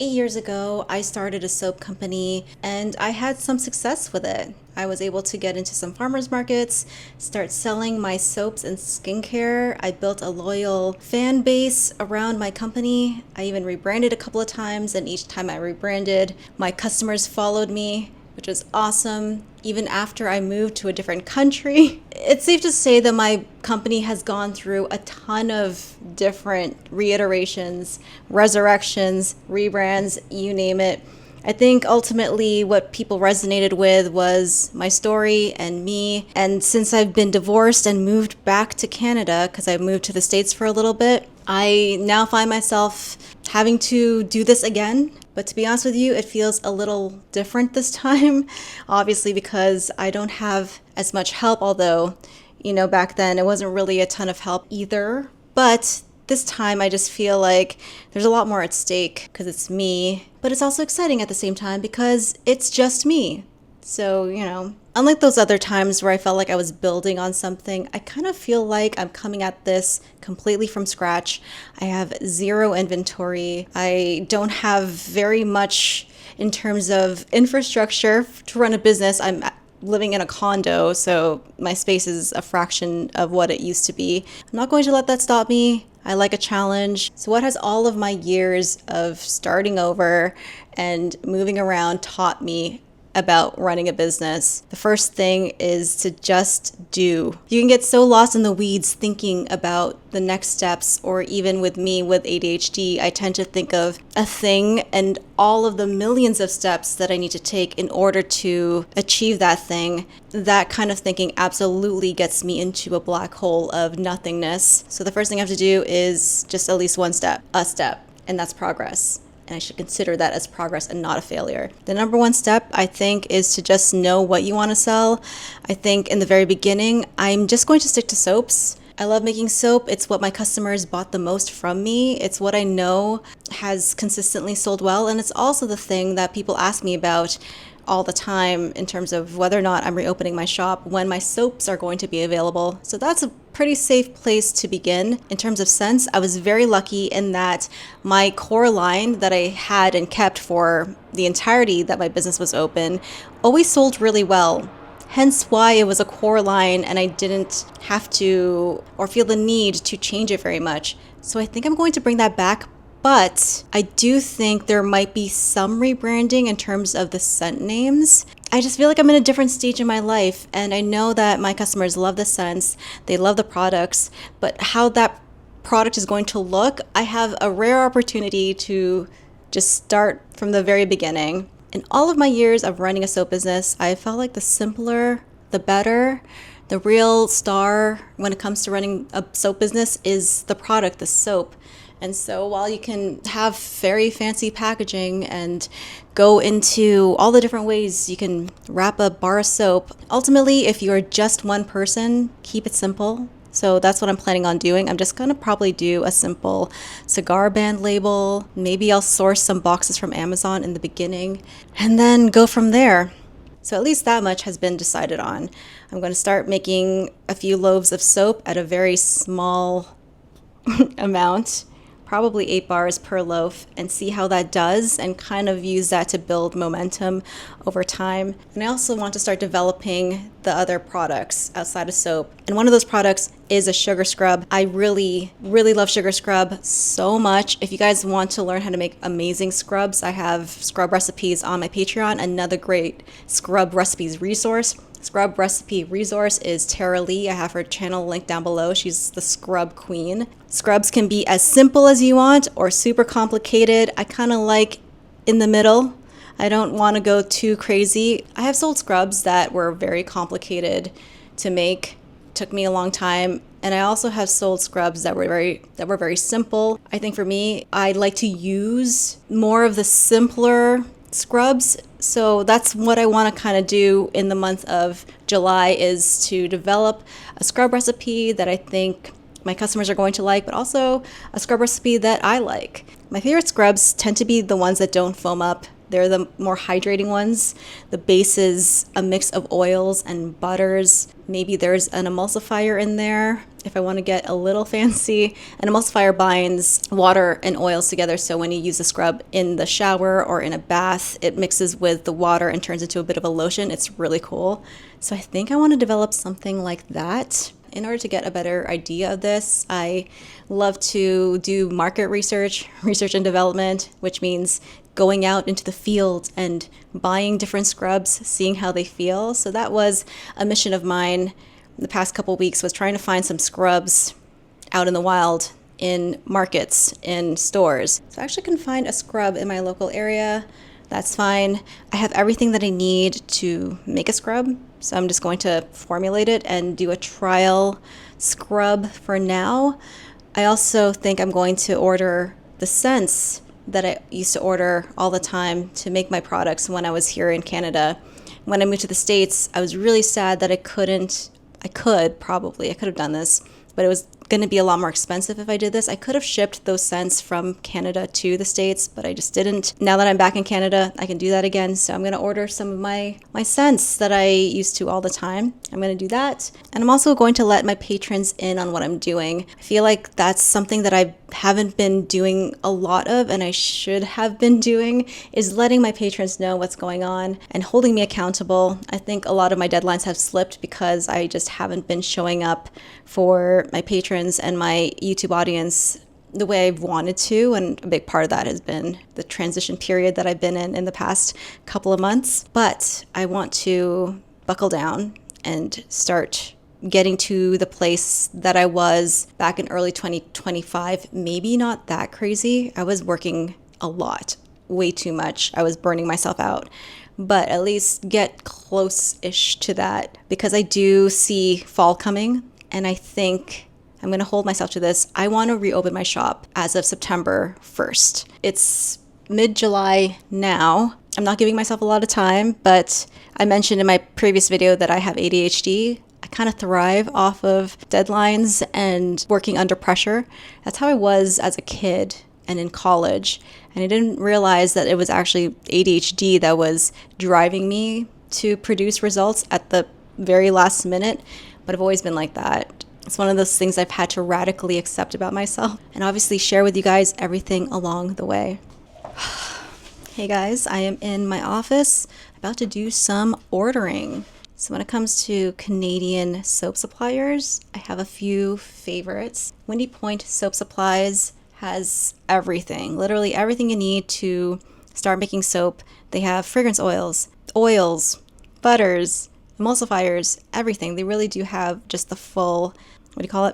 8 years ago, I started a soap company and I had some success with it. I was able to get into some farmers markets, start selling my soaps and skincare. I built a loyal fan base around my company. I even rebranded a couple of times, and each time I rebranded, my customers followed me, which was awesome. Even after I moved to a different country, it's safe to say that my company has gone through a ton of different reiterations, resurrections, rebrands, you name it. I think ultimately what people resonated with was my story and me. And since I've been divorced and moved back to Canada, because I moved to the States for a little bit, I now find myself having to do this again. But to be honest with you, it feels a little different this time, obviously because I don't have as much help, although, back then it wasn't really a ton of help either. But this time I just feel like there's a lot more at stake because it's me, but it's also exciting at the same time because it's just me. So, unlike those other times where I felt like I was building on something, I kind of feel like I'm coming at this completely from scratch. I have zero inventory. I don't have very much in terms of infrastructure to run a business. I'm living in a condo, so my space is a fraction of what it used to be. I'm not going to let that stop me. I like a challenge. So what has all of my years of starting over and moving around taught me about running a business? The first thing is to just do. You can get so lost in the weeds thinking about the next steps, or even with me with ADHD, I tend to think of a thing and all of the millions of steps that I need to take in order to achieve that thing. That kind of thinking absolutely gets me into a black hole of nothingness. So the first thing I have to do is just at least a step, and that's progress. And I should consider that as progress and not a failure. The number one step, I think, is to just know what you want to sell. I think in the very beginning, I'm just going to stick to soaps. I love making soap. It's what my customers bought the most from me. It's what I know has consistently sold well. And it's also the thing that people ask me about all the time in terms of whether or not I'm reopening my shop, when my soaps are going to be available. So that's a pretty safe place to begin. In terms of scents, I was very lucky in that my core line that I had and kept for the entirety that my business was open always sold really well. Hence why it was a core line and I didn't have to or feel the need to change it very much. So I think I'm going to bring that back. But I do think there might be some rebranding in terms of the scent names. I just feel like I'm in a different stage in my life, and I know that my customers love the scents, they love the products, but how that product is going to look, I have a rare opportunity to just start from the very beginning. In all of my years of running a soap business, I felt like the simpler, the better. The real star when it comes to running a soap business is the product, the soap. And so while you can have very fancy packaging and go into all the different ways you can wrap a bar of soap, ultimately, if you're just one person, keep it simple. So that's what I'm planning on doing. I'm just going to probably do a simple cigar band label. Maybe I'll source some boxes from Amazon in the beginning and then go from there. So at least that much has been decided on. I'm going to start making a few loaves of soap at a very small amount, probably 8 bars per loaf, and see how that does and kind of use that to build momentum over time. And I also want to start developing the other products outside of soap. And one of those products is a sugar scrub. I really, really love sugar scrub so much. If you guys want to learn how to make amazing scrubs, I have scrub recipes on my Patreon, another great scrub recipes resource. Scrub recipe resource is Tara Lee. I have her channel linked down below. She's the scrub queen. Scrubs can be as simple as you want or super complicated. I kind of like in the middle. I don't want to go too crazy. I have sold scrubs that were very complicated to make. Took me a long time. And I also have sold scrubs that were very simple. I think for me, I like to use more of the simpler scrubs. So that's what I want to kind of do in the month of July, is to develop a scrub recipe that I think my customers are going to like, but also a scrub recipe that I like. My favorite scrubs tend to be the ones that don't foam up. They're the more hydrating ones. The base is a mix of oils and butters. Maybe there's an emulsifier in there. if I want to get a little fancy. An emulsifier binds water and oils together, so when you use the scrub in the shower or in a bath, it mixes with the water and turns into a bit of a lotion. It's really cool. So I think I want to develop something like that. In order to get a better idea of this, I love to do market research and development, which means going out into the field and buying different scrubs, seeing how they feel. So that was a mission of mine the past couple weeks, was trying to find some scrubs out in the wild, in markets, in stores. So I actually couldn't find a scrub in my local area. That's fine. I have everything that I need to make a scrub, so I'm just going to formulate it and do a trial scrub for now. I also think I'm going to order the scents that I used to order all the time to make my products when I was here in Canada. When I moved to the States, I was really sad that I could have done this, but it was going to be a lot more expensive if I did this. I could have shipped those scents from Canada to the States, but I just didn't. Now that I'm back in Canada, I can do that again. So I'm going to order some of my scents that I used to all the time. I'm going to do that. And I'm also going to let my patrons in on what I'm doing. I feel like that's something that I haven't been doing a lot of, and I should have been doing, is letting my patrons know what's going on and holding me accountable. I think a lot of my deadlines have slipped because I just haven't been showing up for my patrons and my YouTube audience the way I've wanted to, and a big part of that has been the transition period that I've been in the past couple of months. But I want to buckle down and start getting to the place that I was back in early 2025. Maybe not that crazy. I was working a lot, way too much. I was burning myself out, but at least get close-ish to that, because I do see fall coming, and I think I'm going to hold myself to this. I want to reopen my shop as of September 1st. It's mid-July now. I'm not giving myself a lot of time, but I mentioned in my previous video that I have ADHD. I kind of thrive off of deadlines and working under pressure. That's how I was as a kid and in college. And I didn't realize that it was actually ADHD that was driving me to produce results at the very last minute. But I've always been like that. It's one of those things I've had to radically accept about myself, and obviously share with you guys everything along the way. Hey guys, I am in my office about to do some ordering. So when it comes to Canadian soap suppliers, I have a few favorites. Windy Point Soap Supplies has everything, literally everything you need to start making soap. They have fragrance oils, butters, emulsifiers, everything. They really do have just the full,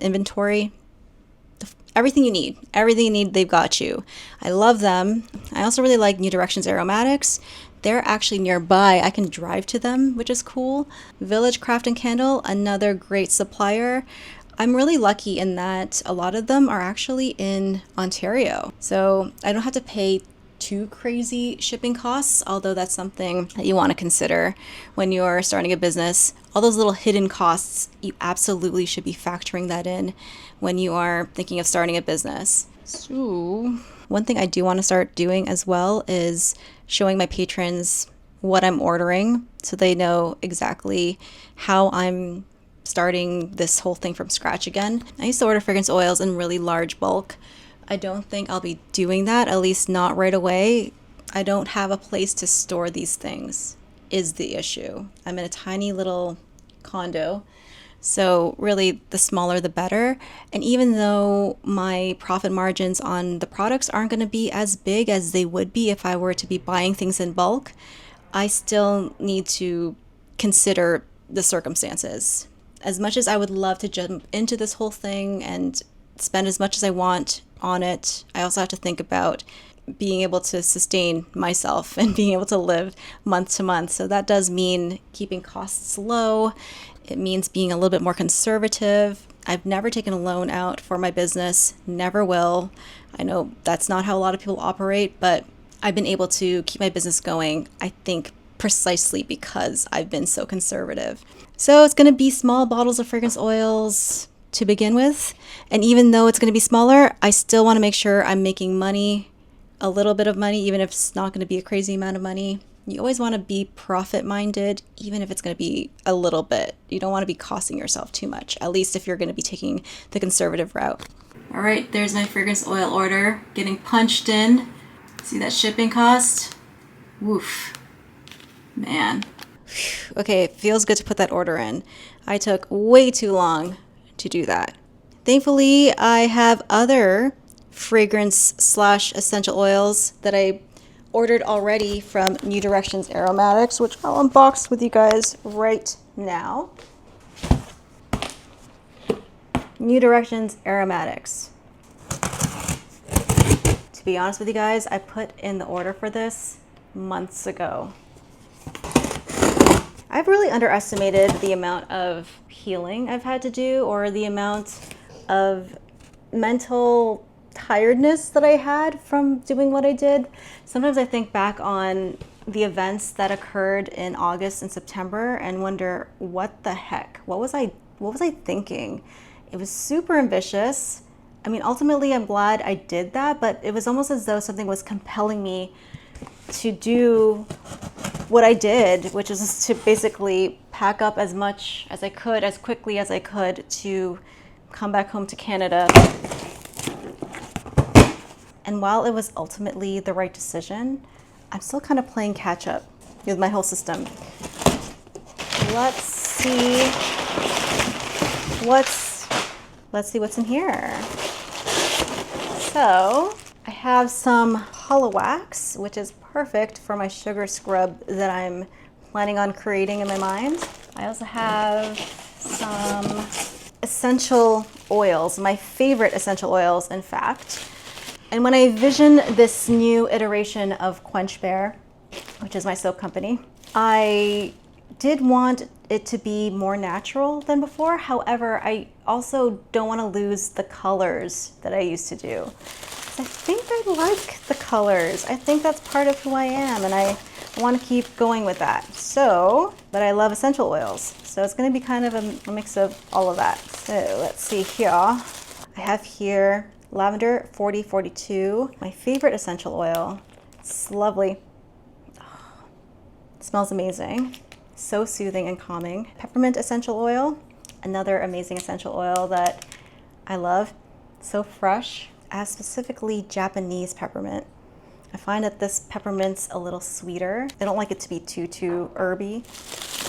inventory. Everything you need, they've got you. I love them. I also really like New Directions Aromatics. They're actually nearby. I can drive to them, which is cool. Village Craft and Candle, another great supplier. I'm really lucky in that a lot of them are actually in Ontario, so I don't have to pay too crazy shipping costs, although that's something that you want to consider when you're starting a business. All those little hidden costs, you absolutely should be factoring that in when you are thinking of starting a business. So one thing I do want to start doing as well is showing my patrons what I'm ordering, so they know exactly how I'm starting this whole thing from scratch again. I used to order fragrance oils in really large bulk. I don't think I'll be doing that, at least not right away. I don't have a place to store these things, is the issue. I'm in a tiny little condo, so really the smaller the better. And even though my profit margins on the products aren't going to be as big as they would be if I were to be buying things in bulk, I still need to consider the circumstances. As much as I would love to jump into this whole thing and spend as much as I want on it, I also have to think about being able to sustain myself and being able to live month to month. So that does mean keeping costs low. It means being a little bit more conservative. I've never taken a loan out for my business, never will. I know that's not how a lot of people operate, but I've been able to keep my business going, I think, precisely because I've been so conservative. So it's going to be small bottles of fragrance oils to begin with. And even though it's going to be smaller, I still want to make sure I'm making money, a little bit of money, even if it's not going to be a crazy amount of money. You always want to be profit-minded, even if it's going to be a little bit. You don't want to be costing yourself too much, at least if you're going to be taking the conservative route. All right, there's my fragrance oil order getting punched in. See that shipping cost? Woof. Man. Okay, it feels good to put that order in. I took way too long to do that. Thankfully, I have other fragrance / essential oils that I ordered already from New Directions Aromatics, which I'll unbox with you guys right now. New Directions Aromatics. To be honest with you guys, I put in the order for this months ago. I've really underestimated the amount of healing I've had to do, or the amount of mental tiredness that I had from doing what I did. Sometimes I think back on the events that occurred in August and September and wonder, what the heck? What was I thinking? It was super ambitious. I mean, ultimately I'm glad I did that, but it was almost as though something was compelling me to do what I did, which is to basically pack up as much as I could, as quickly as I could, to come back home to Canada. And while it was ultimately the right decision, I'm still kind of playing catch up with my whole system. Let's see what's in here. So I have some hollow wax, which is perfect for my sugar scrub that I'm planning on creating in my mind. I also have some essential oils, my favorite essential oils, in fact. And when I vision this new iteration of Quench Bear, which is my soap company, I did want it to be more natural than before. However, I also don't want to lose the colors that I used to do. I think I like the colors. I think that's part of who I am, and I want to keep going with that. So, but I love essential oils. So it's going to be kind of a mix of all of that. So let's see here. I have here Lavender 4042, my favorite essential oil. It's lovely. Oh, it smells amazing. So soothing and calming. Peppermint essential oil, another amazing essential oil that I love. So fresh. As specifically Japanese peppermint. I find that this peppermint's a little sweeter. I don't like it to be too herby.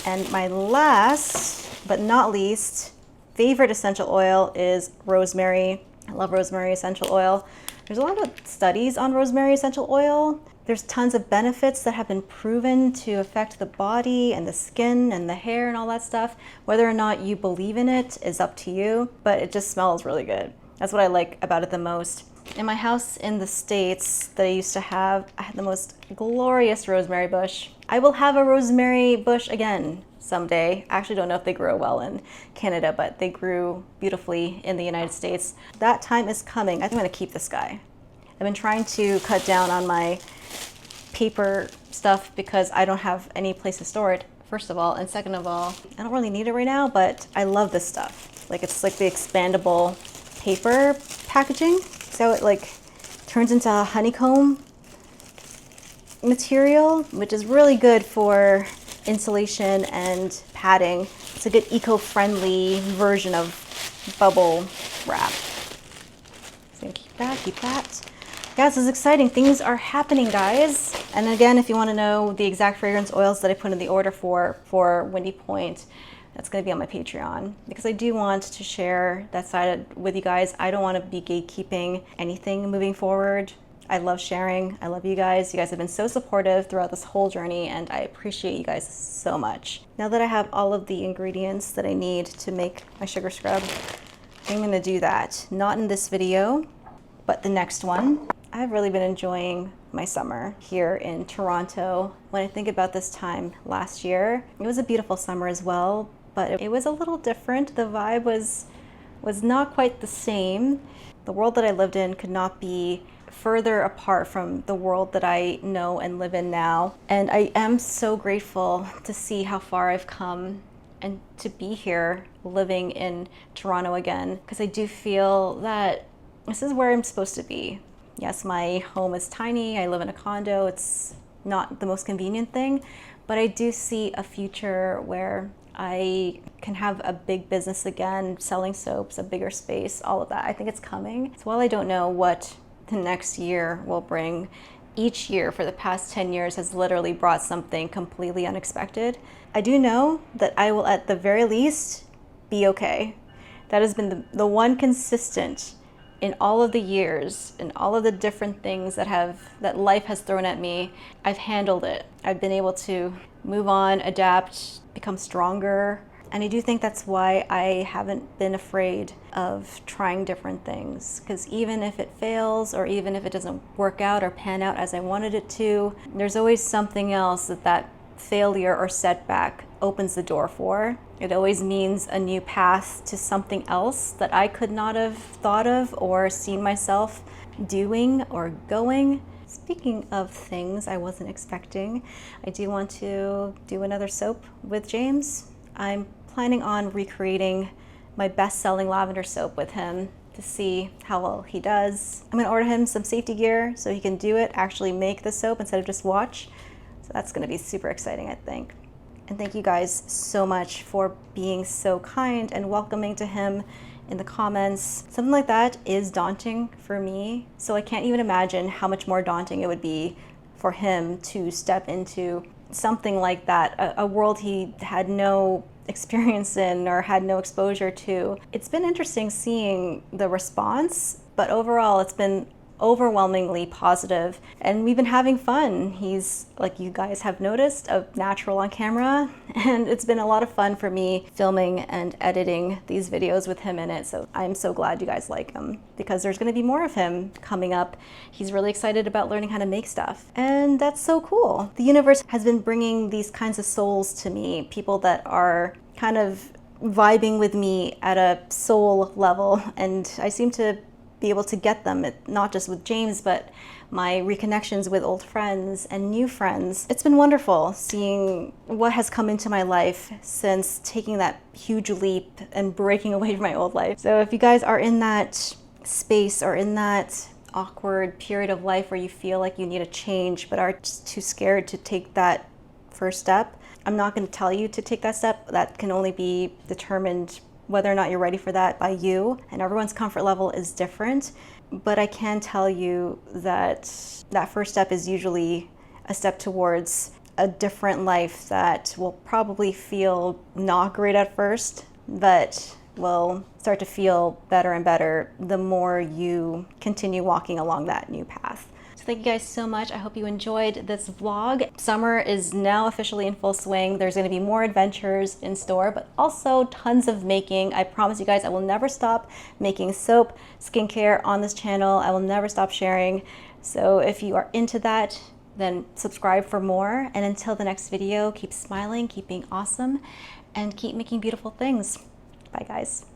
And my last but not least favorite essential oil is rosemary. I love rosemary essential oil. There's a lot of studies on rosemary essential oil. There's tons of benefits that have been proven to affect the body and the skin and the hair and all that stuff. Whether or not you believe in it is up to you, but it just smells really good. That's what I like about it the most. In my house in the States that I used to have, I had the most glorious rosemary bush. I will have a rosemary bush again someday. I actually don't know if they grow well in Canada, but they grew beautifully in the United States. That time is coming. I think I'm gonna keep this guy. I've been trying to cut down on my paper stuff because I don't have any place to store it, first of all, and second of all, I don't really need it right now, but I love this stuff. Like, it's like the expandable paper packaging, so it like turns into a honeycomb material, which is really good for insulation and padding. It's a good eco-friendly version of bubble wrap. So keep that. Guys, this is exciting. Things are happening, guys. And again, if you want to know the exact fragrance oils that I put in the order for Windy Point, that's going to be on my Patreon, because I do want to share that side with you guys. I don't want to be gatekeeping anything moving forward. I love sharing. I love you guys. You guys have been so supportive throughout this whole journey, and I appreciate you guys so much. Now that I have all of the ingredients that I need to make my sugar scrub, I'm going to do that. Not in this video, but the next one. I've really been enjoying my summer here in Toronto. When I think about this time last year, it was a beautiful summer as well, but it was a little different. The vibe was not quite the same. The world that I lived in could not be further apart from the world that I know and live in now. And I am so grateful to see how far I've come and to be here living in Toronto again, because I do feel that this is where I'm supposed to be. Yes, my home is tiny. I live in a condo. It's not the most convenient thing, but I do see a future where I can have a big business again, selling soaps, a bigger space, all of that. I think it's coming. So while I don't know what the next year will bring, each year for the past 10 years has literally brought something completely unexpected. I do know that I will at the very least be okay. That has been the one consistent in all of the years, in all of the different things that life has thrown at me. I've handled it. I've been able to move on, adapt, become stronger. And I do think that's why I haven't been afraid of trying different things. Because even if it fails, or even if it doesn't work out or pan out as I wanted it to, there's always something else that failure or setback opens the door for. It always means a new path to something else that I could not have thought of or seen myself doing or going. Speaking of things I wasn't expecting, I do want to do another soap with James. I'm planning on recreating my best-selling lavender soap with him to see how well he does. I'm gonna order him some safety gear so he can do it, actually make the soap instead of just watch. So that's gonna be super exciting, I think. And thank you guys so much for being so kind and welcoming to him in the comments. Something like that is daunting for me, so I can't even imagine how much more daunting it would be for him to step into something like that, a world he had no experience in or had no exposure to. It's been interesting seeing the response, but overall it's been overwhelmingly positive, and we've been having fun. He's, like you guys have noticed, a natural on camera, and it's been a lot of fun for me filming and editing these videos with him in it. So I'm so glad you guys like him, because there's going to be more of him coming up. He's really excited about learning how to make stuff, and that's so cool. The universe has been bringing these kinds of souls to me, people that are kind of vibing with me at a soul level, and I seem to be able to get them, not just with James, but my reconnections with old friends and new friends. It's been wonderful seeing what has come into my life since taking that huge leap and breaking away from my old life. So if you guys are in that space or in that awkward period of life where you feel like you need a change but are just too scared to take that first step, I'm not going to tell you to take that step. That can only be determined whether or not you're ready for that by you, and everyone's comfort level is different. But I can tell you that that first step is usually a step towards a different life that will probably feel not great at first, but will start to feel better and better the more you continue walking along that new path. Thank you guys so much. I hope you enjoyed this vlog. Summer is now officially in full swing. There's going to be more adventures in store, but also tons of making. I promise you guys I will never stop making soap, skincare on this channel. I will never stop sharing. So if you are into that, then subscribe for more. And until the next video, keep smiling, keep being awesome, and keep making beautiful things. Bye guys.